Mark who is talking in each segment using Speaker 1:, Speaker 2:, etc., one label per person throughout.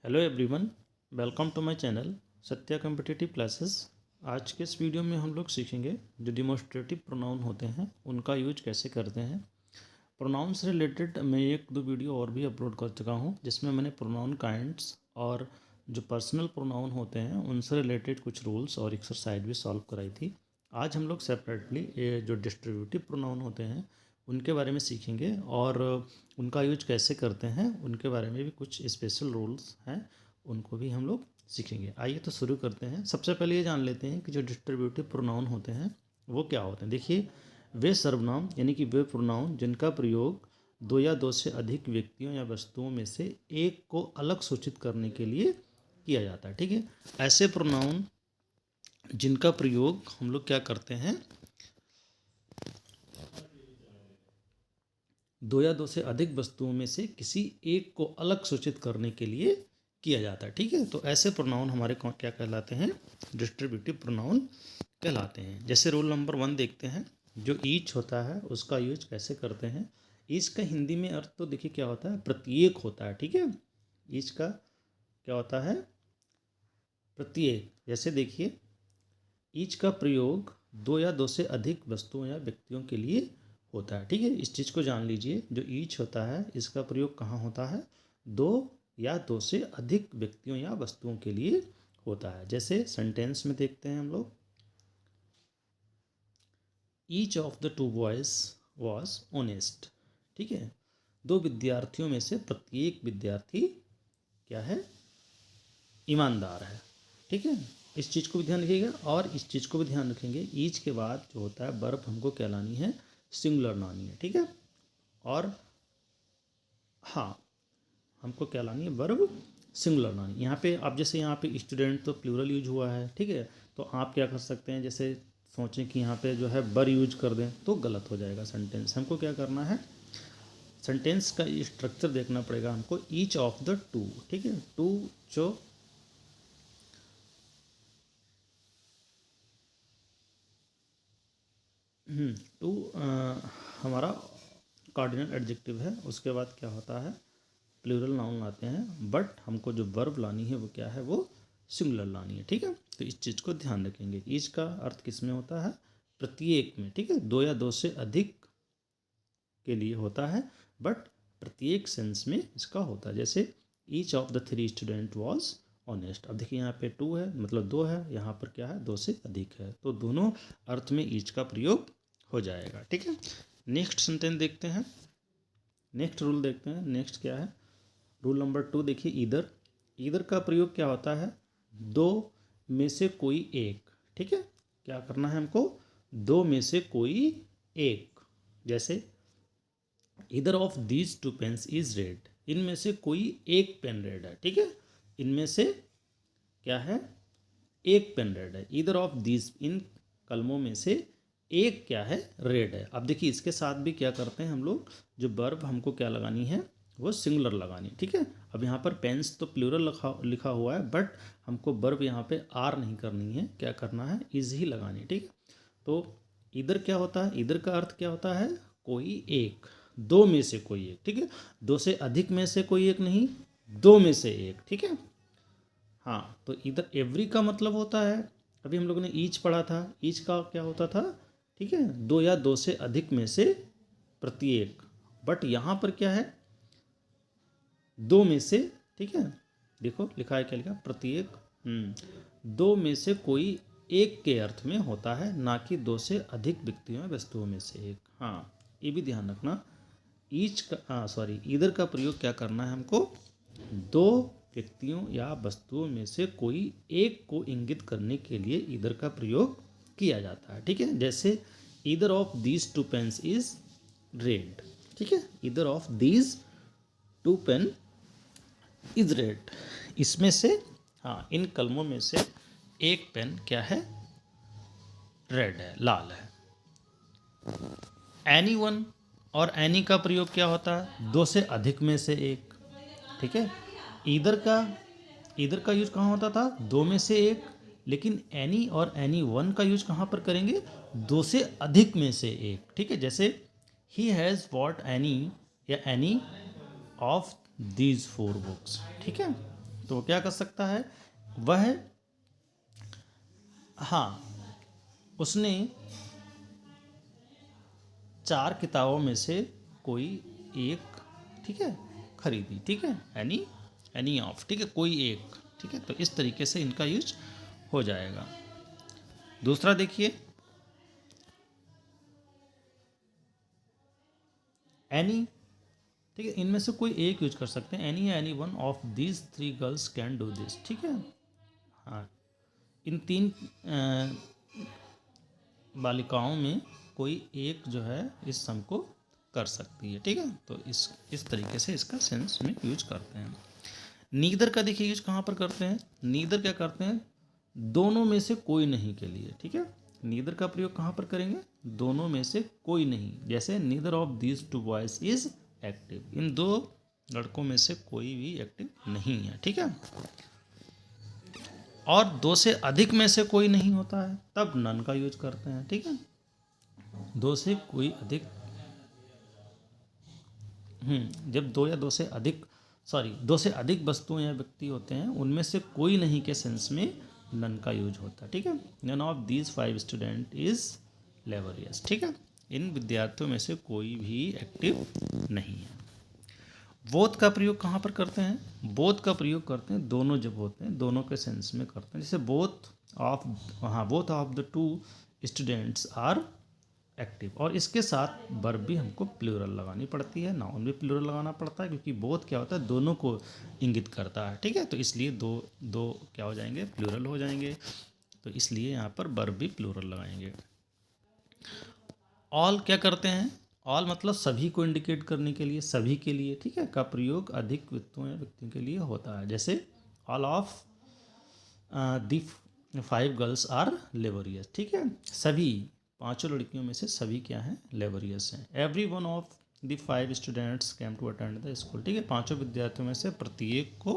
Speaker 1: Hello everyone, welcome to my channel Satya competitive classes. आज के इस वीडियो में हम लोग सीखेंगे जो डिमोस्ट्रेटिव प्रोनाउन होते हैं उनका यूज कैसे करते हैं। प्रोनाउन से रिलेटेड मैं एक दो वीडियो और भी अपलोड कर चुका हूं जिसमें मैंने प्रोनाउन काइंड्स और जो पर्सनल प्रोनाउन होते हैं उनसे रिलेटेड कुछ रूल्स और एक्सरसाइज भी सॉल्व कराई थी। आज हम लोग सेपरेटली ये जो डिस्ट्रीब्यूटिव प्रोनाउन होते हैं उनके बारे में सीखेंगे और उनका यूज कैसे करते हैं उनके बारे में भी कुछ स्पेशल रूल्स हैं, उनको भी हम लोग सीखेंगे। आइए तो शुरू करते हैं। सबसे पहले ये जान लेते हैं कि जो डिस्ट्रीब्यूटिव प्रोनाउन होते हैं वो क्या होते हैं। देखिए, वे सर्वनाम यानी कि वे प्रोनाउन जिनका प्रयोग दो या दो से अधिक व्यक्तियों या वस्तुओं में से एक को अलग सूचित करने के लिए किया जाता है। ठीक है, ऐसे प्रोनाउन जिनका प्रयोग हम लोग क्या करते हैं, दो या दो से अधिक वस्तुओं में से किसी एक को अलग सूचित करने के लिए किया जाता है। ठीक है, तो ऐसे प्रोनाउन हमारे क्या कहलाते हैं, डिस्ट्रीब्यूटिव प्रोनाउन कहलाते हैं। जैसे रूल नंबर 1 देखते हैं, जो ईच होता है उसका यूज कैसे करते हैं। ईच का हिंदी में अर्थ तो देखिए क्या होता है, प्रत्येक होता है। ठीक है, ईच का क्या होता है, प्रत्येक। जैसे देखिए, ईच का प्रयोग दो या दो से अधिक वस्तुओं या व्यक्तियों के लिए होता है। ठीक है, इस चीज़ को जान लीजिए, जो ईच होता है इसका प्रयोग कहाँ होता है, दो या दो से अधिक व्यक्तियों या वस्तुओं के लिए होता है। जैसे सेंटेंस में देखते हैं हम लोग, each of the two boys was honest. ठीक है, दो विद्यार्थियों में से प्रत्येक विद्यार्थी क्या है, ईमानदार है। ठीक है, इस चीज़ को भी ध्यान रखिएगा और इस चीज़ को भी ध्यान रखेंगे, ईच के बाद जो होता है वर्ब हमको क्या लानी है, सिंगुलर लानी है। ठीक है, और हाँ, हमको क्या लानी है, वर्ब सिंगुलर लानी है। यहाँ पे आप जैसे यहाँ पे स्टूडेंट तो प्लूरल यूज हुआ है। ठीक है, तो आप क्या कर सकते हैं, जैसे सोचें कि यहाँ पे जो है बर यूज कर दें तो गलत हो जाएगा सेंटेंस। हमको क्या करना है, सेंटेंस का स्ट्रक्चर देखना पड़ेगा हमको, ईच ऑफ द टू। ठीक है, टू जो टू हमारा कार्डिनल एडजेक्टिव है, उसके बाद क्या होता है, प्लूरल नाउन लाते हैं, बट हमको जो वर्ब लानी है वो क्या है, वो सिंगुलर लानी है। ठीक है, तो इस चीज़ को ध्यान रखेंगे। ईच का अर्थ किस में होता है, प्रत्येक में। ठीक है, दो या दो से अधिक के लिए होता है, बट प्रत्येक सेंस में इसका होता है। जैसे each of the three student was honest. अब देखिए यहाँ पे टू है मतलब दो है, यहाँ पर क्या है, दो से अधिक है, तो दोनों अर्थ में ईच का प्रयोग हो जाएगा। ठीक है, नेक्स्ट सेंटेंस देखते हैं, नेक्स्ट रूल देखते हैं। नेक्स्ट क्या है, रूल नंबर 2 देखिए, ईदर। ईदर का प्रयोग क्या होता है, दो में से कोई एक। ठीक है, क्या करना है हमको, दो में से कोई एक। जैसे either of these two pens is red, इनमें से कोई एक पेन रेड है। ठीक है, इनमें से क्या है, एक पेन रेड है। ईदर ऑफ दीज, इन कलमों में से एक क्या है, रेड है। अब देखिए इसके साथ भी क्या करते हैं हम लोग, जो वर्ब हमको क्या लगानी है, वो सिंगुलर लगानी है। ठीक है, अब यहाँ पर पेन्स तो प्लूरल लिखा हुआ है, बट हमको वर्ब यहाँ पे आर नहीं करनी है, क्या करना है, इज ही लगानी है। ठीक है, तो इधर क्या होता है, इधर का अर्थ क्या होता है, कोई एक, दो में से कोई एक। ठीक है, दो से अधिक में से कोई एक नहीं, दो में से एक। ठीक है, हाँ, तो इधर एवरी का मतलब होता है, अभी हम लोगों ने ईच पढ़ा था, ईच का क्या होता था, ठीक है, दो या दो से अधिक में से प्रत्येक, बट यहाँ पर क्या है, दो में से। ठीक है, देखो लिखा है क्या, लिखा प्रत्येक, दो में से कोई एक के अर्थ में होता है, ना कि दो से अधिक व्यक्तियों वस्तुओं में से एक। हाँ, ये भी ध्यान रखना, ईच का सॉरी ईदर का प्रयोग क्या करना है हमको, दो व्यक्तियों या वस्तुओं में से कोई एक को इंगित करने के लिए ईदर का प्रयोग किया जाता है। ठीक है, जैसे either of these two pens is red. ठीक है, either of these two pen is red, इसमें से, हाँ, इन कलमों में से एक पेन क्या है, रेड है, लाल है। एनी वन और एनी का प्रयोग क्या होता है, दो से अधिक में से एक। ठीक है, ईदर का यूज कहाँ होता था, दो में से एक, लेकिन एनी और एनी वन का यूज कहाँ पर करेंगे, दो से अधिक में से एक। ठीक है, जैसे ही हैज़ बॉट एनी या any of these four books. ठीक है, तो वो क्या कर सकता है, वह हाँ उसने 4 किताबों में से कोई एक, ठीक है, खरीदी, ठीक है, एनी ऑफ, ठीक है, कोई एक, ठीक है। तो इस तरीके से इनका यूज हो जाएगा। दूसरा देखिए, एनी, ठीक है, इनमें से कोई एक यूज कर सकते हैं, any any one of these 3 girls can do this, ठीक है। हाँ, इन 3 बालिकाओं में कोई एक जो है इस सम को कर सकती है, ठीक है। तो इस तरीके से इसका सेंस में यूज करते हैं। नीदर का देखिए यूज कहाँ पर करते हैं, नीदर क्या करते हैं, दोनों में से कोई नहीं के लिए, ठीक है। नीदर का प्रयोग कहाँ पर करेंगे, दोनों में से कोई नहीं, जैसे neither of these 2 boys is active, इन 2 लड़कों में से कोई भी एक्टिव नहीं है, ठीक है। और 2 से अधिक में से कोई नहीं होता है, तब नन का यूज करते हैं, ठीक है। 2 से कोई अधिक, जब 2 या 2 से अधिक 2 से अधिक वस्तुएं या व्यक्ति होते हैं, उनमें से कोई नहीं के सेंस में नन का यूज होता है, ठीक है। None of these 5 student is laborious, ठीक है, इन विद्यार्थियों में से कोई भी एक्टिव नहीं है। बोथ का प्रयोग कहाँ पर करते हैं, बोथ का प्रयोग करते हैं दोनों जब होते हैं, दोनों के सेंस में करते हैं, जैसे both of the 2 students are active, और इसके साथ वर्ब भी हमको प्लूरल लगानी पड़ती है, नाउन भी प्लूरल लगाना पड़ता है, क्योंकि बोथ क्या होता है, दोनों को इंगित करता है, ठीक है। तो इसलिए दो क्या हो जाएंगे, प्लूरल हो जाएंगे, तो इसलिए यहाँ पर वर्ब भी प्लूरल लगाएंगे। ऑल क्या करते हैं, ऑल मतलब सभी को इंडिकेट करने के लिए, सभी के लिए, ठीक है, का प्रयोग अधिक व्यक्तियों के लिए होता है, जैसे all of the 5 girls are laborious, ठीक है, सभी 5 लड़कियों में से सभी क्या हैं, लेबोरियस हैं। Every one of the 5 students came to attend the school, ठीक है, 5 विद्यार्थियों में से प्रत्येक को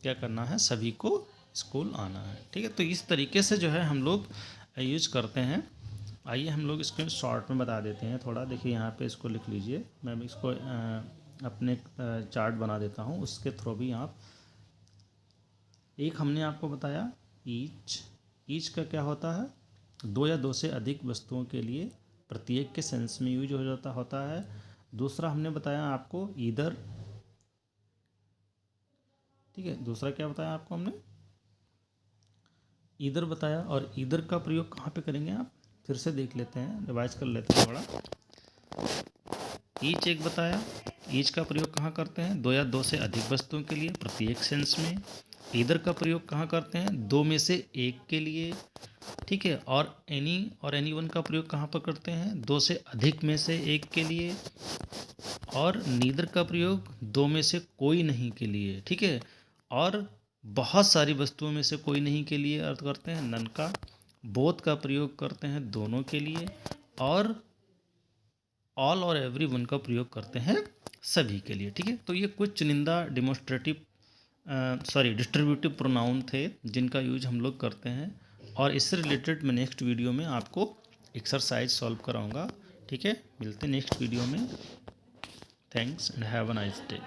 Speaker 1: क्या करना है, सभी को स्कूल आना है, ठीक है। तो इस तरीके से जो है हम लोग यूज करते हैं। आइए हम लोग इसको शॉर्ट में बता देते हैं थोड़ा, देखिए यहाँ पे इसको लिख लीजिए, मैं भी इसको अपने चार्ट बना देता हूँ, उसके थ्रू भी आप, एक हमने आपको बताया ईच का क्या होता है, 2 या 2 से अधिक वस्तुओं के लिए प्रत्येक के सेंस में यूज हो जाता होता है। दूसरा हमने बताया आपको ईदर, ठीक है, दूसरा क्या बताया आपको हमने, ईदर बताया, और ईदर का प्रयोग कहाँ पे करेंगे आप, फिर से देख लेते हैं, रिवाइज कर लेते हैं थोड़ा। ईच एक बताया, ईच का प्रयोग कहाँ करते हैं, 2 या 2 से अधिक वस्तुओं के लिए प्रत्येक सेंस में। ईदर का प्रयोग कहाँ करते हैं, 2 में से एक के लिए, ठीक है। और एनी वन का प्रयोग कहाँ पर करते हैं, 2 से अधिक में से एक के लिए। और नीदर का प्रयोग 2 में से कोई नहीं के लिए, ठीक है। और बहुत सारी वस्तुओं में से कोई नहीं के लिए अर्थ करते हैं नन का। बोथ का प्रयोग करते हैं दोनों के लिए, और ऑल और एवरी वन का प्रयोग करते हैं सभी के लिए, ठीक है। तो ये कुछ चुनिंदा डिस्ट्रीब्यूटिव प्रोनाउन थे जिनका यूज हम लोग करते हैं, और इससे रिलेटेड मैं नेक्स्ट वीडियो में आपको एक्सरसाइज सॉल्व कराऊंगा, ठीक है। मिलते हैं नेक्स्ट वीडियो में। Thanks and have a nice day.